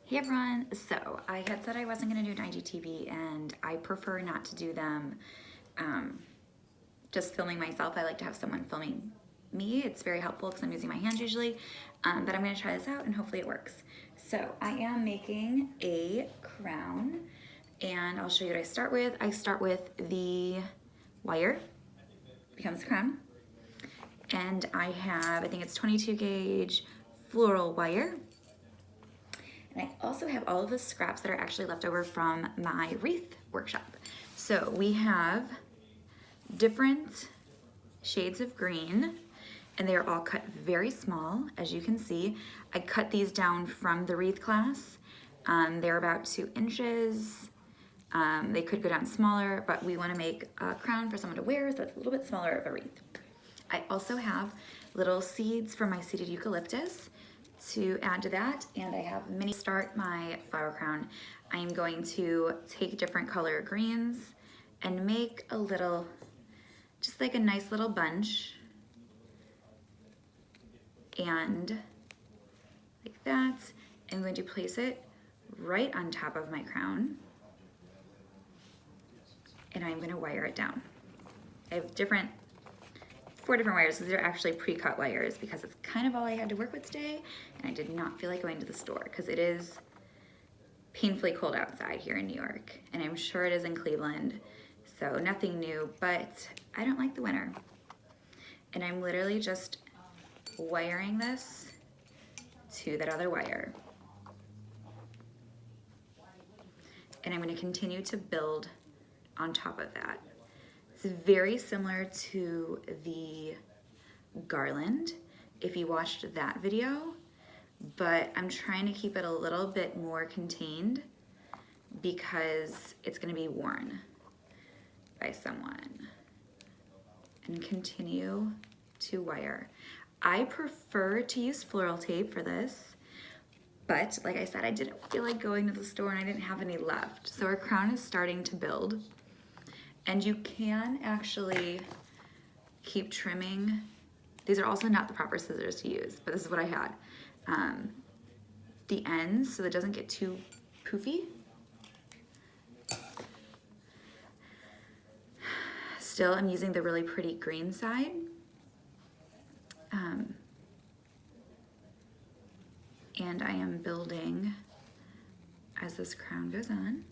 Hey everyone, so I had said I wasn't going to do an IGTV and I prefer not to do them just filming myself. I like to have someone filming me. It's very helpful because I'm using my hands usually, but I'm going to try this out and hopefully it works. So I am making a crown and I'll show you what I start with. I start with the wire, becomes the crown, and I think it's 22 gauge floral wire. And I also have all of the scraps that are actually left over from my wreath workshop. So we have different shades of green, and they are all cut very small, as you can see. I cut these down from the wreath class. They're about 2 inches. They could go down smaller, but we want to make a crown for someone to wear, so it's a little bit smaller of a wreath. I also have little seeds from my seeded eucalyptus to add to that, and I have mini start my flower crown. I am going to take different color greens and make a little, just like a nice little bunch, and like that. I'm going to place it right on top of my crown, and I'm going to wire it down. I have 4 different wires. These are actually pre-cut wires because it's kind of all I had to work with today, and I did not feel like going to the store because it is painfully cold outside here in New York, and I'm sure it is in Cleveland, so nothing new, but I don't like the winter. And I'm literally just wiring this to that other wire. And I'm going to continue to build on top of that. It's very similar to the garland, if you watched that video, but I'm trying to keep it a little bit more contained because it's going to be worn by someone. And continue to wire. I prefer to use floral tape for this, but like I said, I didn't feel like going to the store and I didn't have any left. So our crown is starting to build. And you can actually keep trimming. These are also not the proper scissors to use, but this is what I had. The ends, so that it doesn't get too poofy. Still, I'm using the really pretty green side. And I am building as this crown goes on.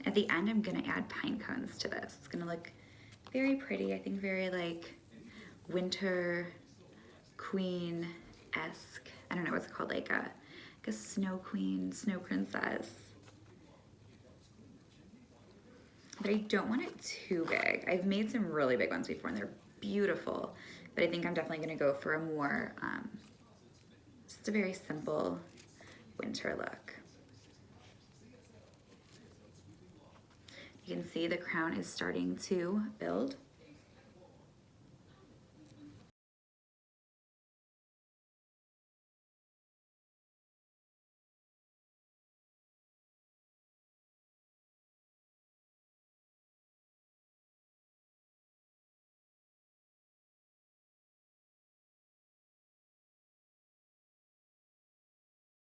At the end, I'm gonna add pine cones to this. It's gonna look very pretty, I think very like winter queen-esque. I don't know what's it called, like a snow queen, snow princess. But I don't want it too big. I've made some really big ones before and they're beautiful, but I think I'm definitely gonna go for a more, just a very simple winter look. You can see the crown is starting to build.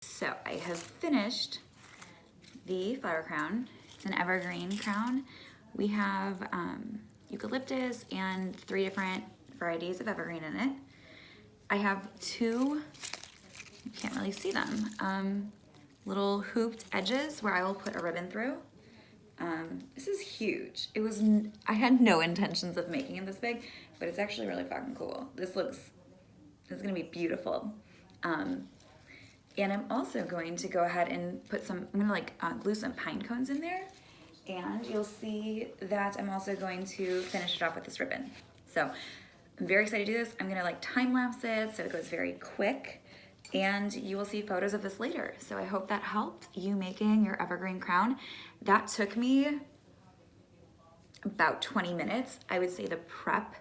So I have finished the flower crown. It's an evergreen crown. We have eucalyptus and 3 different varieties of evergreen in it. I have 2, you can't really see them, little hooped edges where I will put a ribbon through. This is huge. I had no intentions of making it this big, but it's actually really fucking cool. This is gonna be beautiful. And I'm also going to go ahead and put I'm gonna glue some pine cones in there, and you'll see that I'm also going to finish it off with this ribbon. So I'm very excited to do this. I'm gonna time lapse it so it goes very quick, and you will see photos of this later. So I hope that helped you making your evergreen crown. That took me about 20 minutes. I would say the prep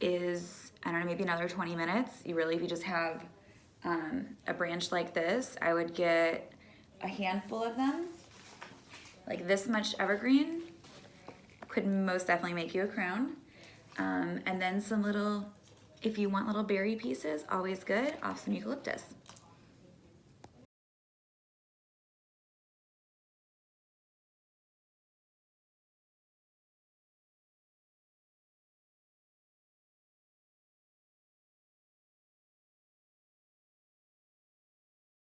is, I don't know, maybe another 20 minutes. If you just have a branch like this, I would get a handful of them. Like this much evergreen could most definitely make you a crown. And then some little, if you want little berry pieces, always good, off some eucalyptus.